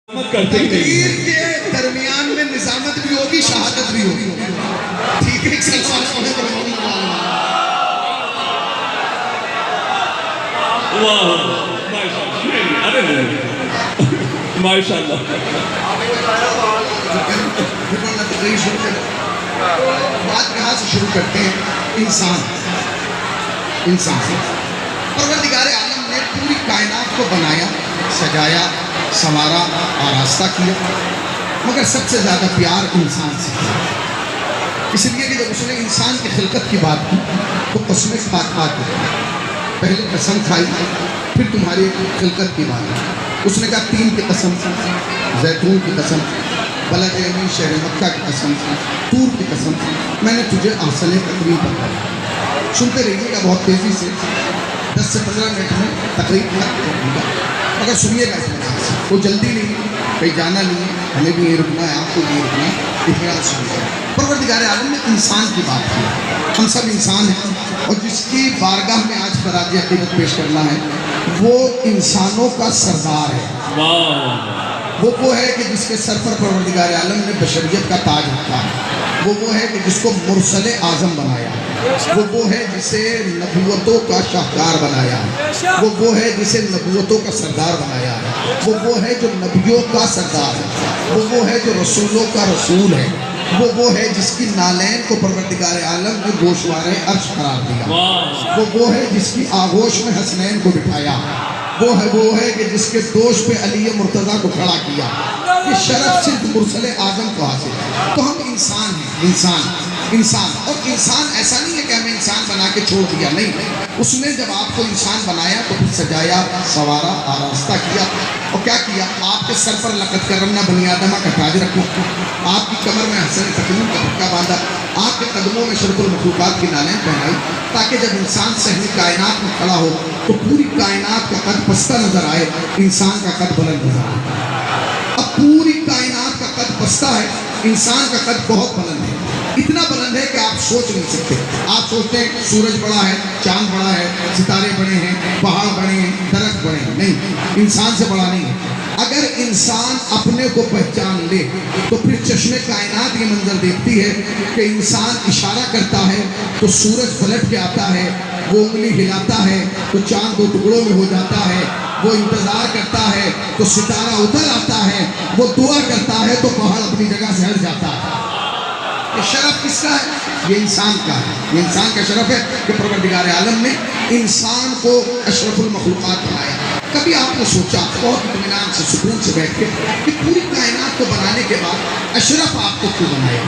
تقریر کے درمیان میں نظامت بھی ہوگی، شہادت بھی ہوگی. ٹھیک ہے، ماشاءاللہ. بات کہاں سے شروع کرتے ہیں؟ انسان. پروردگار عالم نے پوری کائنات کو بنایا، سجایا، سنوارا، آراستہ کیا، مگر سب سے زیادہ پیار انسان سے کیا. اس لیے کہ جب اس نے انسان کی خلقت کی بات کی تو قسمیں کھا کے پہلے قسم کھائی، پھر تمہاری خلقت کی بات کی. اس نے کہا 3 کی قسم، زیتون کی قسم، بلد امین شہر مکہ کی قسم، طور کی قسم، میں نے تجھے احسن تقریر بتایا. سنتے رہیے گا بہت تیزی سے، 10 سے 15 منٹ میں تقریر ختم کروں گا، مگر سنیے گا اطمینان سے. کوئی جلدی نہیں، کہیں جانا نہیں ہے، ہمیں بھی یہ رکنا ہے، آپ کو بھی یہ رکنا ہے. اطمینان سنیے. پروردگار عالم نے انسان کی بات کی. ہم سب انسان ہیں، اور جس کی بارگاہ میں آج خراج عقیدت پیش کرنا ہے وہ انسانوں کا سردار ہے. وہ ہے کہ جس کے سر پر پروردگار عالم نے بشریت کا تاج رکھا ہے. وہ ہے کہ جس کو مرسل اعظم بنایا. وہ ہے جسے نبوتوں کا شاہکار بنایا ہے. وہ ہے جسے نبوتوں کا سردار بنایا ہے. وہ ہے جو نبیوں کا سردار ہے. وہ ہے جو رسولوں کا رسول ہے. وہ ہے جس کی نالین کو پروردگار عالم نے گوشوار عرش قرار دیا. وہ ہے جس کی آغوش میں حسنین کو بٹھایا. وہ ہے کہ جس کے دوش پہ علی مرتضیٰ کو کھڑا کیا. یہ شرف صرف مرسل اعظم کو حاصل ہے. تو ہم انسان ہیں، انسان. اور انسان ایسا نہیں ہے کہ ہمیں انسان بنا کے چھوڑ دیا، نہیں. اس نے جب آپ کو انسان بنایا تو پھر سجایا، سنوارا، آراستہ کیا. اور کیا کیا؟ آپ کے سر پر لقد کرمنا بنی آدمہ کا تاج رکھا، آپ کی کمر میں حسن تقویم کا پٹکا باندھا، آپ کے قدموں میں شرف المخلوقات کی نالین پہنائی، تاکہ جب انسان صحن کائنات میں کھڑا ہو تو پوری کائنات کا قد پستہ نظر آئے، انسان کا قد بلند نظر آئے. اب پوری کائنات کا قد پستہ ہے، انسان کا قد بہت بلند ہے. اتنا بلند ہے کہ آپ سوچ نہیں سکتے. آپ سوچتے ہیں سورج بڑا ہے، چاند بڑا ہے، ستارے بڑے ہیں، پہاڑ بڑے ہیں، درخت بڑے ہیں. نہیں، انسان سے بڑا نہیں ہے. اگر انسان اپنے کو پہچان لے تو پھر چشم کائنات یہ منظر دیکھتی ہے کہ انسان اشارہ کرتا ہے تو سورج پلٹ کے آتا ہے، وہ انگلی ہلاتا ہے تو چاند 2 ٹکڑوں میں ہو جاتا ہے، وہ انتظار کرتا ہے تو ستارہ اتر آتا ہے، وہ دعا کرتا ہے تو پہاڑ اپنی جگہ سے ہٹ جاتا ہے. یہ شرف کس کا ہے؟ یہ انسان کا ہے. یہ انسان کا شرف ہے کہ پروردگار عالم نے انسان کو اشرف المخلوقات بنایا. کبھی آپ نے سوچا بہت اطمینان سے، سکون سے بیٹھ کے کہ پوری کائنات کو بنانے کے بعد اشرف آپ کو کیوں بنایا؟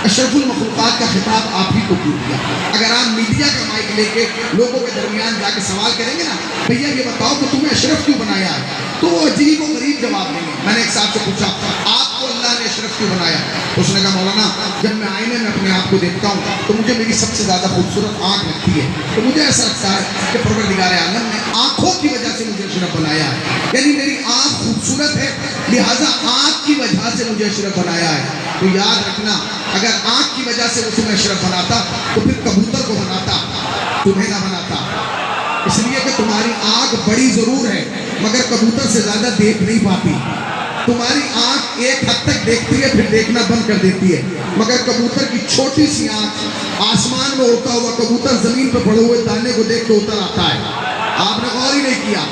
اشرف المخلوقات کا خطاب آپ ہی کو کیوں دیا؟ اگر آپ میڈیا کا مائک لے کے لوگوں کے درمیان جا کے سوال کریں گے نا، بھیا یہ بتاؤ کہ تمہیں اشرف کیوں بنایا ہے، تو وہ عجیب و غریب جواب دیں گے. میں نے ایک صاحب سے پوچھا آپ کو اللہ نے اشرف کیوں بنایا؟ اس نے کہا مولانا جب میں آئینے میں اپنے آپ کو دیکھتا ہوں تو مجھے میری سب سے زیادہ خوبصورت آنکھ لگتی ہے، تو مجھے ایسا لگتا ہے کہ پروردگار عالم نے آنکھوں کی وجہ سے مجھے اشرف بنایا ہے. یعنی میری آنکھ خوبصورت ہے، لہٰذا آنکھ کی وجہ سے مجھے اشرف بنایا ہے. تو یاد رکھنا، اگر آنکھ کی وجہ سے وہ تمہیں اشرف بناتا تو پھر کبوتر کو بناتا، تمہیں نہ بناتا. اس لیے کہ تمہاری آنکھ بڑی ضرور ہے مگر کبوتر سے زیادہ دیکھ نہیں پاتی. تمہاری آنکھ ایک حد تک دیکھتی ہے پھر دیکھنا بند کر دیتی ہے، مگر کبوتر کی چھوٹی سی آنکھ، آسمان میں اڑتا ہوا کبوتر زمین پہ پڑے ہوئے دانے کو دیکھ کے اتر آتا ہے. آپ نے غور ہی نہیں کیا.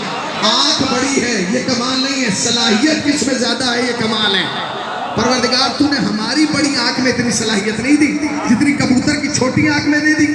آنکھ بڑی ہے یہ کمال نہیں ہے، صلاحیت کس میں زیادہ ہے یہ کمال ہے. پروردگار تو نے ہماری بڑی آنکھ میں اتنی صلاحیت نہیں دی جتنی کبوتر کی چھوٹی آنکھ میں دے دی.